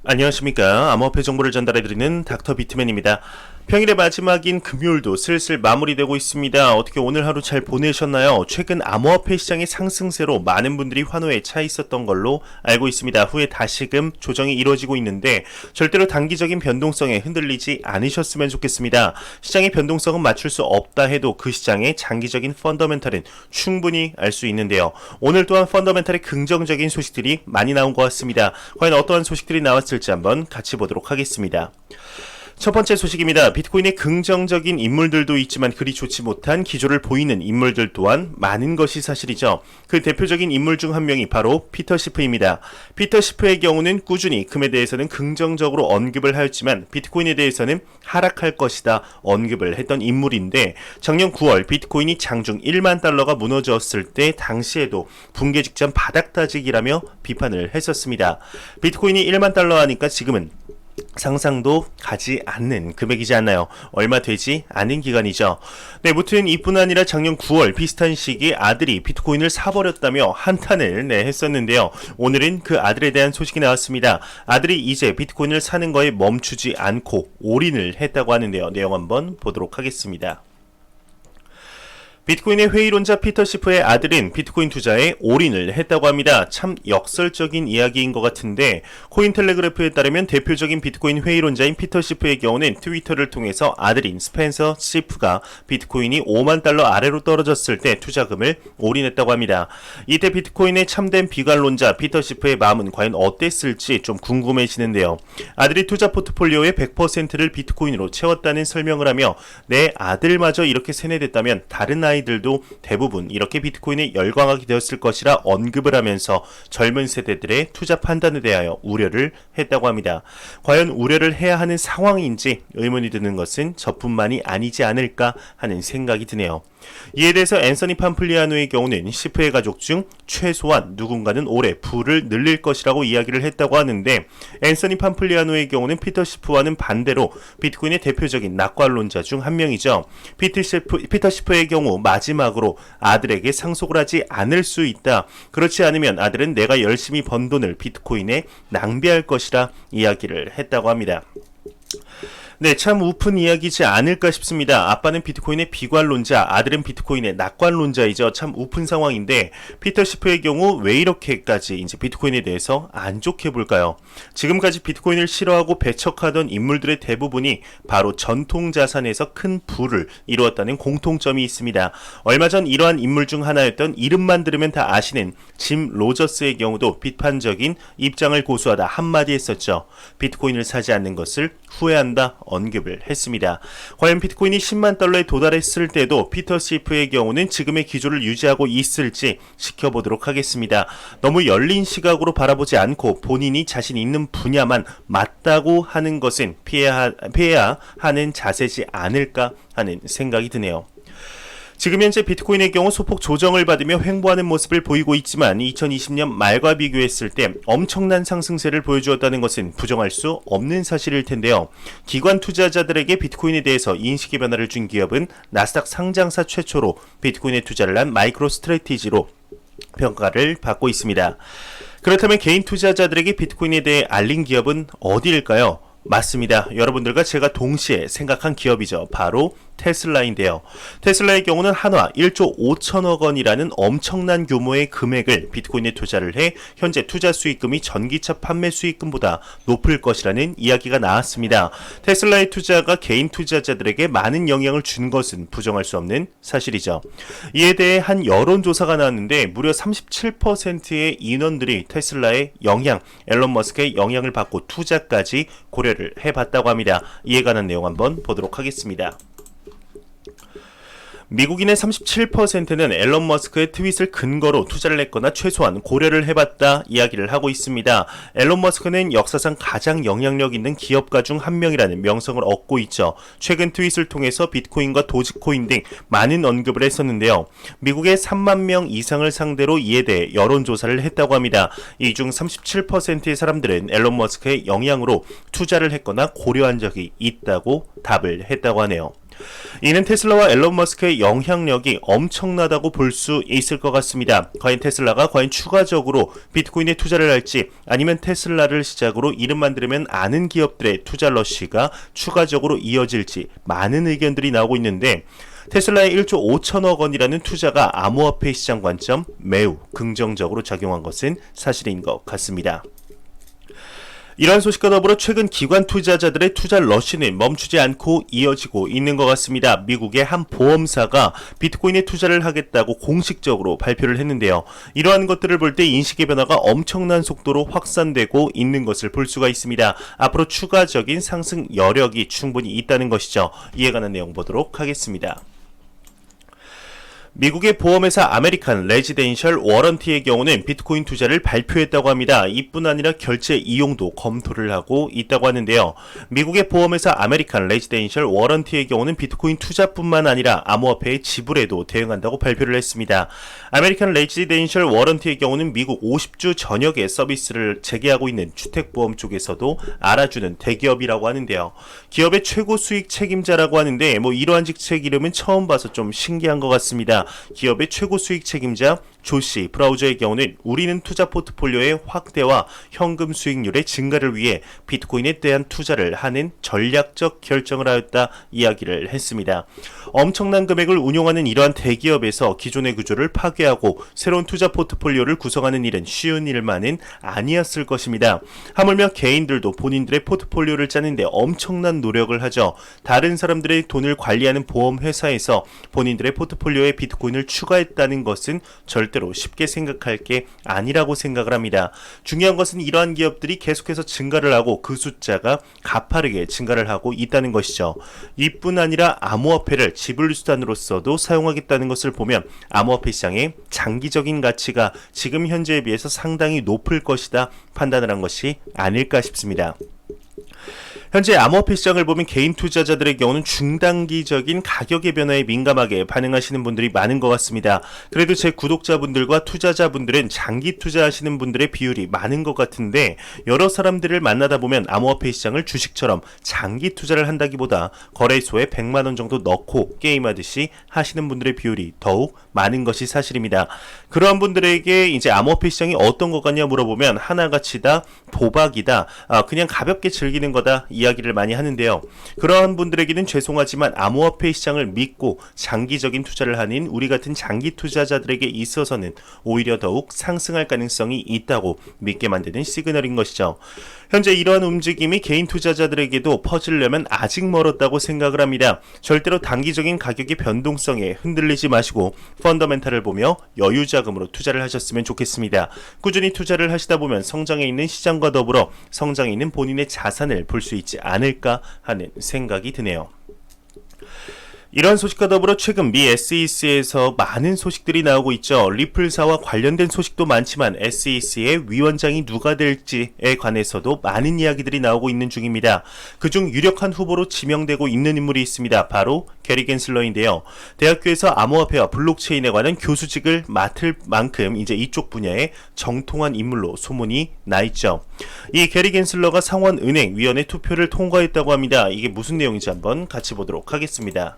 안녕하십니까. 암호화폐 정보를 전달해드리는 닥터 비트맨입니다. 평일의 마지막인 금요일도 슬슬 마무리되고 있습니다. 어떻게 오늘 하루 잘 보내셨나요? 최근 암호화폐 시장의 상승세로 많은 분들이 환호에 차 있었던 걸로 알고 있습니다. 후에 다시금 조정이 이루어지고 있는데 절대로 단기적인 변동성에 흔들리지 않으셨으면 좋겠습니다. 시장의 변동성은 맞출 수 없다 해도 그 시장의 장기적인 펀더멘탈은 충분히 알 수 있는데요. 오늘 또한 펀더멘탈의 긍정적인 소식들이 많이 나온 것 같습니다. 과연 어떠한 소식들이 나왔을지 한번 같이 보도록 하겠습니다. 첫 번째 소식입니다. 비트코인의 긍정적인 인물들도 있지만 그리 좋지 못한 기조를 보이는 인물들 또한 많은 것이 사실이죠. 그 대표적인 인물 중 한 명이 바로 피터 시프입니다. 피터 시프의 경우는 꾸준히 금에 대해서는 긍정적으로 언급을 하였지만 비트코인에 대해서는 하락할 것이다 언급을 했던 인물인데 작년 9월 비트코인이 장중 1만 달러가 무너졌을 때 당시에도 붕괴 직전 바닥 다지기라며 비판을 했었습니다. 비트코인이 1만 달러 하니까 지금은 상상도 가지 않는 금액이지 않나요? 얼마 되지 않은 기간이죠. 네, 무튼 이뿐 아니라 작년 9월 비슷한 시기에 아들이 비트코인을 사버렸다며 한탄을 했었는데요. 오늘은 그 아들에 대한 소식이 나왔습니다. 아들이 이제 비트코인을 사는 거에 멈추지 않고 올인을 했다고 하는데요. 내용 한번 보도록 하겠습니다. 비트코인의 회의론자 피터 시프의 아들은 비트코인 투자에 올인을 했다고 합니다. 참 역설적인 이야기인 것 같은데 코인텔레그래프에 따르면 대표적인 비트코인 회의론자인 피터 시프의 경우는 트위터를 통해서 아들인 스펜서 시프가 비트코인이 5만 달러 아래로 떨어졌을 때 투자금을 올인했다고 합니다. 이때 비트코인의 참된 비관론자 피터 시프의 마음은 과연 어땠을지 좀 궁금해지는데요. 아들이 투자 포트폴리오의 100%를 비트코인으로 채웠다는 설명을 하며 내 아들마저 이렇게 세뇌됐다면 다른 아이들도 대부분 이렇게 비트코인에 열광하게 되었을 것이라 언급을 하면서 젊은 세대들의 투자 판단에 대하여 우려를 했다고 합니다. 과연 우려를 해야 하는 상황인지 의문이 드는 것은 저뿐만이 아니지 않을까 하는 생각이 드네요. 이에 대해서 앤서니 팜플리아노의 경우는 시프의 가족 중 최소한 누군가는 올해 부를 늘릴 것이라고 이야기를 했다고 하는데 앤서니 팜플리아노의 경우는 피터 시프와는 반대로 비트코인의 대표적인 낙관론자 중 한 명이죠. 피터 시프의 경우 마지막으로 아들에게 상속을 하지 않을 수 있다. 그렇지 않으면 아들은 내가 열심히 번 돈을 비트코인에 낭비할 것이라 이야기를 했다고 합니다. 네, 참 우픈 이야기지 않을까 싶습니다. 아빠는 비트코인의 비관론자, 아들은 비트코인의 낙관론자이죠. 참 우픈 상황인데 피터 시프의 경우 왜 이렇게까지 이제 비트코인에 대해서 안 좋게 볼까요? 지금까지 비트코인을 싫어하고 배척하던 인물들의 대부분이 바로 전통 자산에서 큰 부를 이루었다는 공통점이 있습니다. 얼마 전 이러한 인물 중 하나였던 이름만 들으면 다 아시는 짐 로저스의 경우도 비판적인 입장을 고수하다 한마디 했었죠. 비트코인을 사지 않는 것을 후회한다 언급을 했습니다. 과연 비트코인이 10만 달러에 도달했을 때도 피터 시프의 경우는 지금의 기조를 유지하고 있을지 지켜보도록 하겠습니다. 너무 열린 시각으로 바라보지 않고 본인이 자신 있는 분야만 맞다고 하는 것은 피해야 하는 자세지 않을까 하는 생각이 드네요. 지금 현재 비트코인의 경우 소폭 조정을 받으며 횡보하는 모습을 보이고 있지만 2020년 말과 비교했을 때 엄청난 상승세를 보여주었다는 것은 부정할 수 없는 사실일 텐데요. 기관 투자자들에게 비트코인에 대해서 인식의 변화를 준 기업은 나스닥 상장사 최초로 비트코인에 투자를 한 마이크로 스트래티지로 평가를 받고 있습니다. 그렇다면 개인 투자자들에게 비트코인에 대해 알린 기업은 어디일까요? 맞습니다. 여러분들과 제가 동시에 생각한 기업이죠. 바로 테슬라인데요. 테슬라의 경우는 한화 1조 5천억 원이라는 엄청난 규모의 금액을 비트코인에 투자를 해 현재 투자 수익금이 전기차 판매 수익금보다 높을 것이라는 이야기가 나왔습니다. 테슬라의 투자가 개인 투자자들에게 많은 영향을 준 것은 부정할 수 없는 사실이죠. 이에 대해 한 여론조사가 나왔는데 무려 37%의 인원들이 테슬라의 영향, 앨런 머스크의 영향을 받고 투자까지 고려를 해봤다고 합니다. 이에 관한 내용 한번 보도록 하겠습니다. 미국인의 37%는 앨런 머스크의 트윗을 근거로 투자를 했거나 최소한 고려를 해봤다 이야기를 하고 있습니다. 앨런 머스크는 역사상 가장 영향력 있는 기업가 중 한 명이라는 명성을 얻고 있죠. 최근 트윗을 통해서 비트코인과 도지코인 등 많은 언급을 했었는데요. 미국의 3만 명 이상을 상대로 이에 대해 여론조사를 했다고 합니다. 이 중 37%의 사람들은 앨런 머스크의 영향으로 투자를 했거나 고려한 적이 있다고 답을 했다고 하네요. 이는 테슬라와 앨런 머스크의 영향력이 엄청나다고 볼 수 있을 것 같습니다. 과연 테슬라가 추가적으로 비트코인에 투자를 할지, 아니면 테슬라를 시작으로 이름만 들으면 아는 기업들의 투자 러쉬가 추가적으로 이어질지 많은 의견들이 나오고 있는데, 테슬라의 1조 5천억 원이라는 투자가 암호화폐 시장 관점 매우 긍정적으로 작용한 것은 사실인 것 같습니다. 이러한 소식과 더불어 최근 기관 투자자들의 투자 러쉬는 멈추지 않고 이어지고 있는 것 같습니다. 미국의 한 보험사가 비트코인에 투자를 하겠다고 공식적으로 발표를 했는데요. 이러한 것들을 볼 때 인식의 변화가 엄청난 속도로 확산되고 있는 것을 볼 수가 있습니다. 앞으로 추가적인 상승 여력이 충분히 있다는 것이죠. 이에 관한 내용 보도록 하겠습니다. 미국의 보험회사 아메리칸 레지덴셜 워런티의 경우는 비트코인 투자를 발표했다고 합니다. 이뿐 아니라 결제 이용도 검토를 하고 있다고 하는데요. 미국의 보험회사 아메리칸 레지덴셜 워런티의 경우는 비트코인 투자뿐만 아니라 암호화폐의 지불에도 대응한다고 발표를 했습니다. 아메리칸 레지덴셜 워런티의 경우는 미국 50주 전역의 서비스를 재개하고 있는 주택보험 쪽에서도 알아주는 대기업이라고 하는데요. 기업의 최고 수익 책임자라고 하는데 이러한 직책 이름은 처음 봐서 좀 신기한 것 같습니다. 기업의 최고 수익 책임자 조시 브라우저의 경우는 우리는 투자 포트폴리오의 확대와 현금 수익률의 증가를 위해 비트코인에 대한 투자를 하는 전략적 결정을 하였다 이야기를 했습니다. 엄청난 금액을 운용하는 이러한 대기업에서 기존의 구조를 파괴하고 새로운 투자 포트폴리오를 구성하는 일은 쉬운 일만은 아니었을 것입니다. 하물며 개인들도 본인들의 포트폴리오를 짜는데 엄청난 노력을 하죠. 다른 사람들의 돈을 관리하는 보험회사에서 본인들의 포트폴리오에 비트코인을 추가했다는 것은 절대로 쉽게 생각할 게 아니라고 생각을 합니다. 중요한 것은 이러한 기업들이 계속해서 증가를 하고 그 숫자가 가파르게 증가를 하고 있다는 것이죠. 이뿐 아니라 암호화폐를 지불수단으로서도 사용하겠다는 것을 보면 암호화폐 시장의 장기적인 가치가 지금 현재에 비해서 상당히 높을 것이다 판단을 한 것이 아닐까 싶습니다. 현재 암호화폐 시장을 보면 개인 투자자들의 경우는 중단기적인 가격의 변화에 민감하게 반응하시는 분들이 많은 것 같습니다. 그래도 제 구독자분들과 투자자분들은 장기 투자하시는 분들의 비율이 많은 것 같은데, 여러 사람들을 만나다 보면 암호화폐 시장을 주식처럼 장기 투자를 한다기보다 거래소에 100만원 정도 넣고 게임하듯이 하시는 분들의 비율이 더욱 많은 것이 사실입니다. 그러한 분들에게 이제 암호화폐 시장이 어떤 것 같냐 물어보면 하나같이다, 도박이다, 그냥 가볍게 즐기는 거다 이야기를 많이 하는데요. 그러한 분들에게는 죄송하지만 암호화폐 시장을 믿고 장기적인 투자를 하는 우리 같은 장기 투자자들에게 있어서는 오히려 더욱 상승할 가능성이 있다고 믿게 만드는 시그널인 것이죠. 현재 이러한 움직임이 개인 투자자들에게도 퍼지려면 아직 멀었다고 생각을 합니다. 절대로 단기적인 가격의 변동성에 흔들리지 마시고 펀더멘탈을 보며 여유 자금으로 투자를 하셨으면 좋겠습니다. 꾸준히 투자를 하시다 보면 성장해 있는 시장과 더불어 성장해 있는 본인의 자산을 볼 수 있지 않을까 하는 생각이 드네요. 이런 소식과 더불어 최근 미 SEC에서 많은 소식들이 나오고 있죠. 리플사와 관련된 소식도 많지만 SEC의 위원장이 누가 될지에 관해서도 많은 이야기들이 나오고 있는 중입니다. 그중 유력한 후보로 지명되고 있는 인물이 있습니다. 바로 게리 겐슬러인데요. 대학교에서 암호화폐와 블록체인에 관한 교수직을 맡을 만큼 이제 이쪽 분야의 정통한 인물로 소문이 나 있죠. 이 게리 겐슬러가 상원은행위원회 투표를 통과했다고 합니다. 이게 무슨 내용인지 한번 같이 보도록 하겠습니다.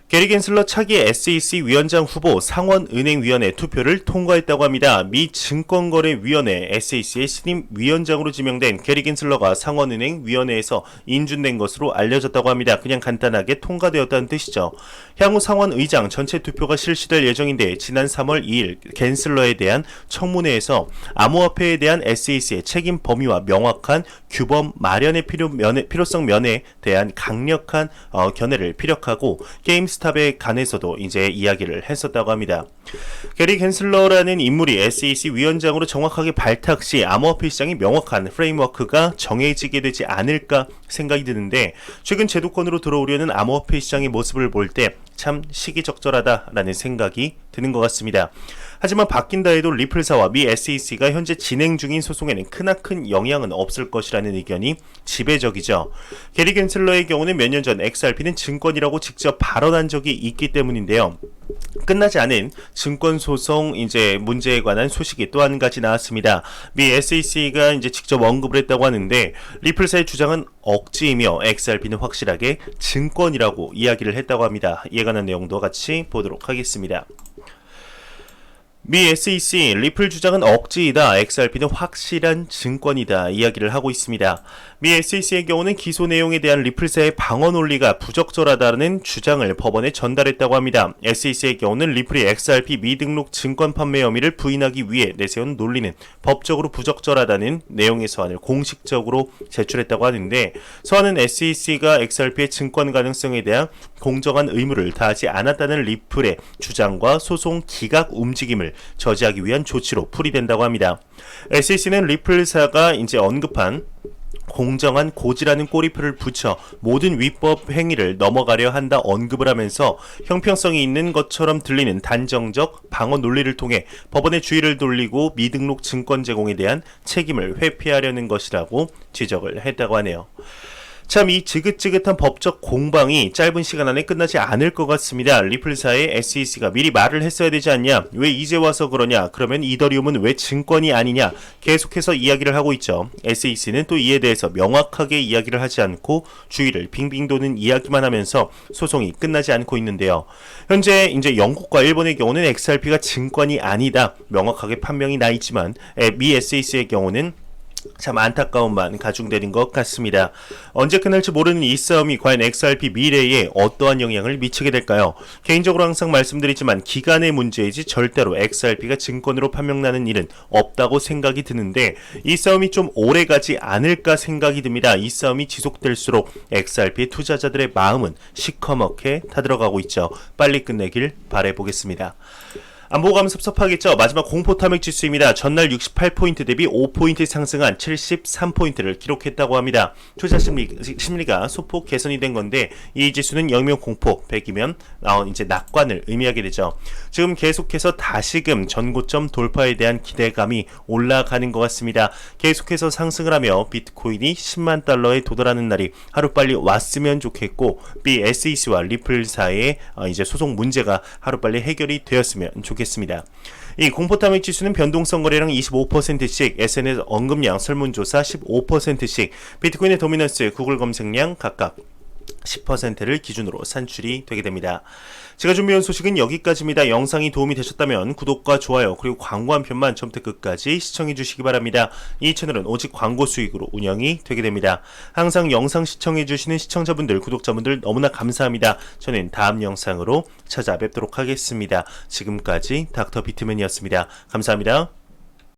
게리 겐슬러 차기 SEC 위원장 후보 상원은행위원회 투표를 통과했다고 합니다. 미 증권거래위원회 SEC의 신임 위원장으로 지명된 게리 겐슬러가 상원은행위원회에서 인준된 것으로 알려졌다고 합니다. 그냥 간단하게 통과되었다는 뜻이죠. 향후 상원의장 전체 투표가 실시될 예정인데, 지난 3월 2일 겐슬러에 대한 청문회에서 암호화폐에 대한 SEC의 책임 범위와 명확한 규범 마련의 필요성 면에 대한 강력한 견해를 피력하고 게임스탑에 관해서도 이제 이야기를 했었다고 합니다. 게리 겐슬러라는 인물이 SEC 위원장으로 정확하게 발탁 시 암호화폐 시장의 명확한 프레임워크가 정해지게 되지 않을까 생각이 드는데, 최근 제도권으로 들어오려는 암호화폐 시장의 모습을 볼 때 참 시기적절하다라는 생각이 드는 것 같습니다. 하지만 바뀐다 해도 리플사와 미 SEC가 현재 진행 중인 소송에는 크나큰 영향은 없을 것이라는 의견이 지배적이죠. 게리 겐슬러의 경우는 몇 년 전 XRP는 증권이라고 직접 발언한 적이 있기 때문인데요. 끝나지 않은 증권 소송 문제에 관한 소식이 또 한 가지 나왔습니다. 미 SEC가 직접 언급을 했다고 하는데 리플사의 주장은 억지이며 XRP는 확실하게 증권이라고 이야기를 했다고 합니다. 이에 관한 내용도 같이 보도록 하겠습니다. 미 SEC 리플 주장은 억지이다. XRP는 확실한 증권이다. 이야기를 하고 있습니다. 미 SEC의 경우는 기소 내용에 대한 리플사의 방어 논리가 부적절하다는 주장을 법원에 전달했다고 합니다. SEC의 경우는 리플이 XRP 미등록 증권 판매 혐의를 부인하기 위해 내세운 논리는 법적으로 부적절하다는 내용의 서한을 공식적으로 제출했다고 하는데 서한은 SEC가 XRP의 증권 가능성에 대한 공정한 의무를 다하지 않았다는 리플의 주장과 소송 기각 움직임을 저지하기 위한 조치로 풀이된다고 합니다. SEC는 리플사가 언급한 공정한 고지라는 꼬리표를 붙여 모든 위법 행위를 넘어가려 한다 언급을 하면서 형평성이 있는 것처럼 들리는 단정적 방어 논리를 통해 법원의 주의를 돌리고 미등록 증권 제공에 대한 책임을 회피하려는 것이라고 지적을 했다고 하네요. 참 이 지긋지긋한 법적 공방이 짧은 시간 안에 끝나지 않을 것 같습니다. 리플사의 SEC가 미리 말을 했어야 되지 않냐? 왜 이제 와서 그러냐? 그러면 이더리움은 왜 증권이 아니냐? 계속해서 이야기를 하고 있죠. SEC는 또 이에 대해서 명확하게 이야기를 하지 않고 주위를 빙빙 도는 이야기만 하면서 소송이 끝나지 않고 있는데요. 현재 영국과 일본의 경우는 XRP가 증권이 아니다. 명확하게 판명이 나 있지만 미 SEC의 경우는 참 안타까움만 가중되는 것 같습니다. 언제 끝날지 모르는 이 싸움이 과연 XRP 미래에 어떠한 영향을 미치게 될까요? 개인적으로 항상 말씀드리지만 기간의 문제이지 절대로 XRP가 증권으로 판명나는 일은 없다고 생각이 드는데 이 싸움이 좀 오래 가지 않을까 생각이 듭니다. 이 싸움이 지속될수록 XRP의 투자자들의 마음은 시커멓게 타들어가고 있죠. 빨리 끝내길 바라보겠습니다. 안 보고 가면 섭섭하겠죠? 마지막 공포 탐욕 지수입니다. 전날 68포인트 대비 5포인트 상승한 73포인트를 기록했다고 합니다. 투자 심리가 소폭 개선이 된 건데 이 지수는 0이면 공포, 100이면 낙관을 의미하게 되죠. 지금 계속해서 다시금 전고점 돌파에 대한 기대감이 올라가는 것 같습니다. 계속해서 상승을 하며 비트코인이 10만 달러에 도달하는 날이 하루빨리 왔으면 좋겠고 미 SEC와 리플 사이의 소송 문제가 하루빨리 해결이 되었으면 좋겠습니다. 이 공포탐욕 지수는 변동성 거래량 25%씩, SNS 언급량 설문조사 15%씩, 비트코인의 도미넌스, 구글 검색량 각각 10%를 기준으로 산출이 되게 됩니다. 제가 준비한 소식은 여기까지입니다. 영상이 도움이 되셨다면 구독과 좋아요 그리고 광고 한 편만 처음부터 끝까지 시청해 주시기 바랍니다. 이 채널은 오직 광고 수익으로 운영이 되게 됩니다. 항상 영상 시청해 주시는 시청자분들, 구독자분들 너무나 감사합니다. 저는 다음 영상으로 찾아뵙도록 하겠습니다. 지금까지 닥터 비트맨이었습니다. 감사합니다.